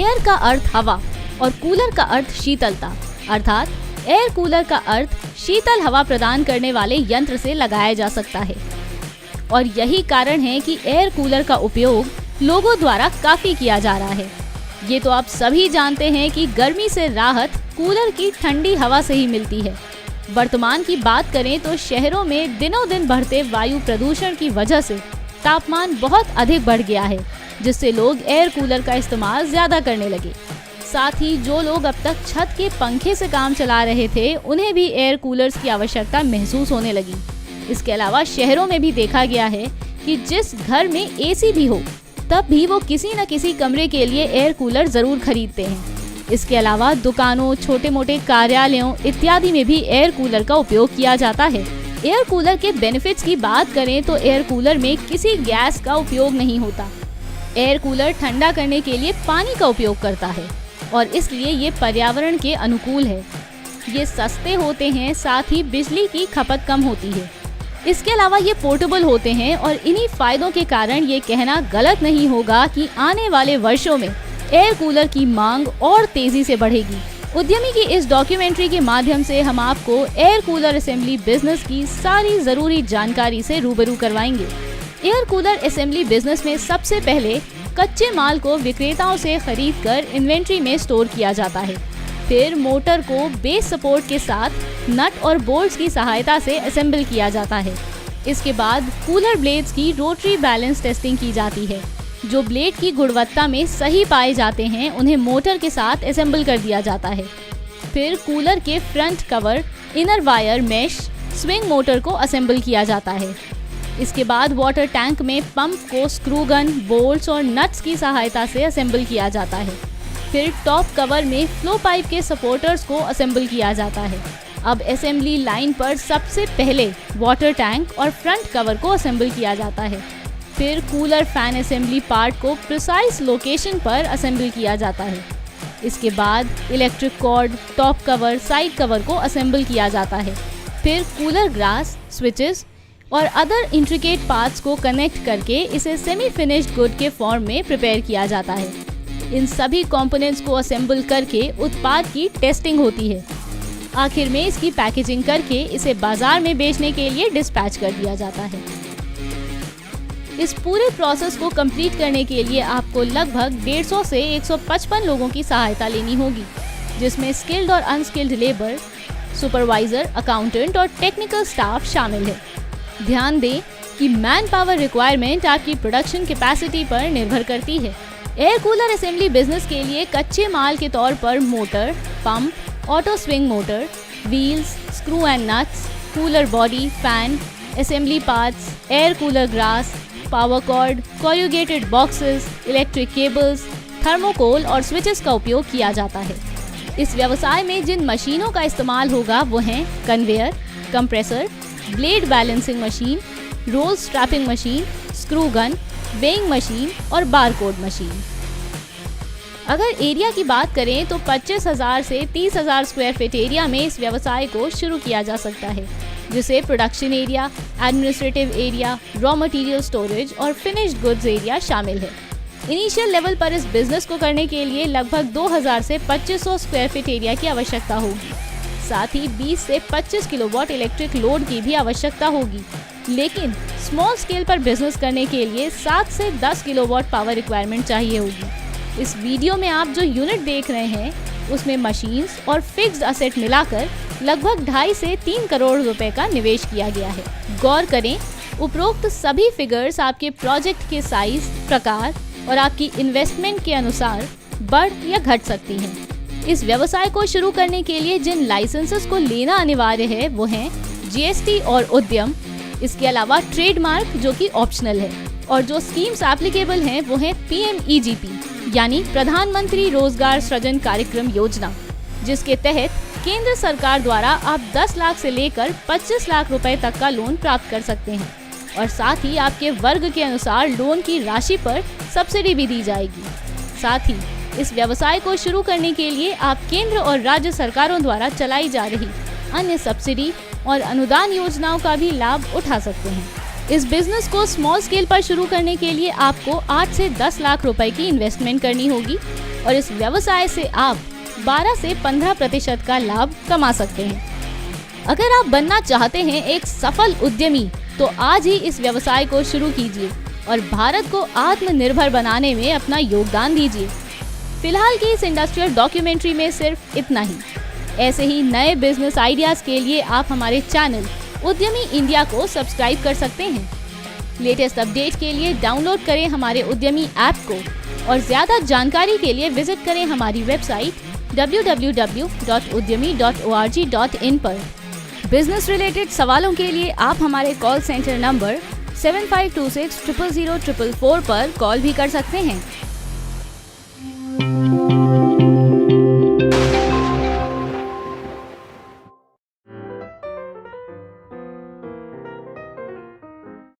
Air का अर्थ हवा और कूलर का अर्थ शीतलता, अर्थात एयर कूलर का अर्थ शीतल हवा प्रदान करने वाले यंत्र से लगाया जा सकता है। और यही कारण है कि एयर कूलर का उपयोग लोगों द्वारा काफी किया जा रहा है। ये तो आप सभी जानते हैं कि गर्मी से राहत कूलर की ठंडी हवा से ही मिलती है। वर्तमान की बात करें तो शहरों में दिनों दिन बढ़ते वायु प्रदूषण की वजह से तापमान बहुत अधिक बढ़ गया है, जिससे लोग एयर कूलर का इस्तेमाल ज्यादा करने लगे। साथ ही जो लोग अब तक छत के पंखे से काम चला रहे थे, उन्हें भी एयर कूलर्स की आवश्यकता महसूस होने लगी। इसके अलावा शहरों में भी देखा गया है कि जिस घर में एसी भी हो, तब भी वो किसी न किसी कमरे के लिए एयर कूलर जरूर खरीदते हैं। इसके अलावा दुकानों, छोटे मोटे कार्यालयों इत्यादि में भी एयर कूलर का उपयोग किया जाता है। एयर कूलर के बेनिफिट्स की बात करें तो एयर कूलर में किसी गैस का उपयोग नहीं होता। एयर कूलर ठंडा करने के लिए पानी का उपयोग करता है और इसलिए ये पर्यावरण के अनुकूल है। ये सस्ते होते हैं, साथ ही बिजली की खपत कम होती है। इसके अलावा ये पोर्टेबल होते हैं और इन्हीं फायदों के कारण ये कहना गलत नहीं होगा कि आने वाले वर्षों में एयर कूलर की मांग और तेजी से बढ़ेगी। उद्यमी की इस डॉक्यूमेंट्री के माध्यम से हम आपको एयर कूलर असेंबली बिजनेस की सारी जरूरी जानकारी से रूबरू करवाएंगे। एयर कूलर असेंबली बिजनेस में सबसे पहले कच्चे माल को विक्रेताओं से खरीदकर इन्वेंट्री में स्टोर किया जाता है। फिर मोटर को बेस सपोर्ट के साथ नट और बोल्ट्स की सहायता से असेंबल किया जाता है। इसके बाद कूलर ब्लेड्स की रोटरी बैलेंस टेस्टिंग की जाती है। जो ब्लेड की गुणवत्ता में सही पाए जाते हैं, उन्हें मोटर के साथ असेंबल कर दिया जाता है। फिर कूलर के front cover, inner wire mesh, swing motor को असेंबल किया जाता है। इसके बाद वाटर टैंक में पंप को स्क्रू गन, बोल्ट्स और नट्स की सहायता से असेंबल किया जाता है। फिर टॉप कवर में फ्लो पाइप के सपोर्टर्स को असेंबल किया जाता है। अब असेंबली लाइन पर सबसे पहले वाटर टैंक और फ्रंट कवर को असेंबल किया जाता है। फिर कूलर फैन असेंबली पार्ट को प्रिसाइज लोकेशन पर असेंबल किया जाता है। इसके बाद electric cord, top cover, side cover को असेंबल किया जाता है। फिर कूलर ग्लास, स्विचेस और अदर इंट्रिकेट पार्ट्स को कनेक्ट करके इसे सेमी फिनिश्ड गुड के फॉर्म में प्रिपेयर किया जाता है। इन सभी कंपोनेंट्स को असेंबल करके उत्पाद की टेस्टिंग होती है। आखिर में इसकी पैकेजिंग करके इसे बाजार में बेचने के लिए डिस्पैच कर दिया जाता है। इस पूरे प्रोसेस को कंप्लीट करने के लिए आपको लगभग 150 से 155 लोगों की सहायता लेनी होगी, जिसमें स्किल्ड और अनस्किल्ड लेबर, सुपरवाइजर, अकाउंटेंट और टेक्निकल स्टाफ शामिल है। ध्यान दें कि मैन पावर रिक्वायरमेंट आपकी प्रोडक्शन कैपेसिटी पर निर्भर करती है। एयर कूलर असेंबली बिजनेस के लिए कच्चे माल के तौर पर motor, pump, auto swing motor, wheels, screw and nuts, cooler body, fan, assembly parts, air cooler glass, power cord, corrugated boxes, electric cables, thermocol और स्विचेस का उपयोग किया जाता है। इस व्यवसाय में जिन मशीनों का इस्तेमाल होगा वो हैं conveyor, compressor, blade balancing machine, roll strapping machine, screw gun, weighing machine और बारकोड मशीन। अगर एरिया की बात करें तो 25,000 से 30,000 स्क्वायर फीट एरिया में इस व्यवसाय को शुरू किया जा सकता है, जिसे production area, administrative area, raw material storage और फिनिश्ड गुड्स एरिया शामिल है। इनिशियल लेवल पर इस बिजनेस को करने के लिए लगभग 2000 से 2500 स्क्वायर फीट एरिया की आवश्यकता होगी। साथ ही 20 से 25 किलोवाट इलेक्ट्रिक लोड की भी आवश्यकता होगी। लेकिन स्मॉल स्केल पर बिजनेस करने के लिए 7 से 10 किलोवाट पावर रिक्वायरमेंट चाहिए होगी। इस वीडियो में आप जो यूनिट देख रहे हैं उसमें मशीन्स और फिक्स्ड असेट मिलाकर लगभग 2.5 से 3 करोड़ रुपए का निवेश किया गया है। गौर करें, उपरोक्त सभी फिगर्स आपके प्रोजेक्ट के साइज, प्रकार और आपकी इन्वेस्टमेंट के अनुसार बढ़ या घट सकती हैं। इस व्यवसाय को शुरू करने के लिए जिन लाइसेंसेस को लेना अनिवार्य है वो हैं जीएसटी और उद्यम। इसके अलावा ट्रेडमार्क जो कि ऑप्शनल है, और जो स्कीम्स एप्लीकेबल हैं वो हैं PMEGP यानी प्रधानमंत्री रोजगार सृजन कार्यक्रम योजना, जिसके तहत केंद्र सरकार द्वारा आप 10 लाख से लेकर 25 लाख रुपए तक का लोन प्राप्त कर सकते हैं और साथ ही आपके वर्ग के अनुसार लोन की राशि पर सब्सिडी भी दी जाएगी। साथ ही इस व्यवसाय को शुरू करने के लिए आप केंद्र और राज्य सरकारों द्वारा चलाई जा रही अन्य सब्सिडी और अनुदान योजनाओं का भी लाभ उठा सकते हैं। इस बिजनेस को स्मॉल स्केल पर शुरू करने के लिए आपको 8 से 10 लाख रुपए की इन्वेस्टमेंट करनी होगी और इस व्यवसाय से आप 12 से 15% का लाभ कमा सकते हैं। अगर आप बनना चाहते हैं एक सफल उद्यमी तो आज ही इस व्यवसाय को शुरू कीजिए और भारत को आत्मनिर्भर बनाने में अपना योगदान दीजिए। फिलहाल की इस इंडस्ट्रियल डॉक्यूमेंट्री में सिर्फ इतना ही। ऐसे ही नए बिजनेस आइडियाज के लिए आप हमारे चैनल उद्यमी इंडिया को सब्सक्राइब कर सकते हैं। लेटेस्ट अपडेट के लिए डाउनलोड करें हमारे उद्यमी ऐप को और ज्यादा जानकारी के लिए विजिट करें हमारी वेबसाइट www.udyami.org.in पर। बिजनेस रिलेटेड सवालों के लिए आप हमारे कॉल सेंटर नंबर 7526000444 पर कॉल भी कर सकते हैं।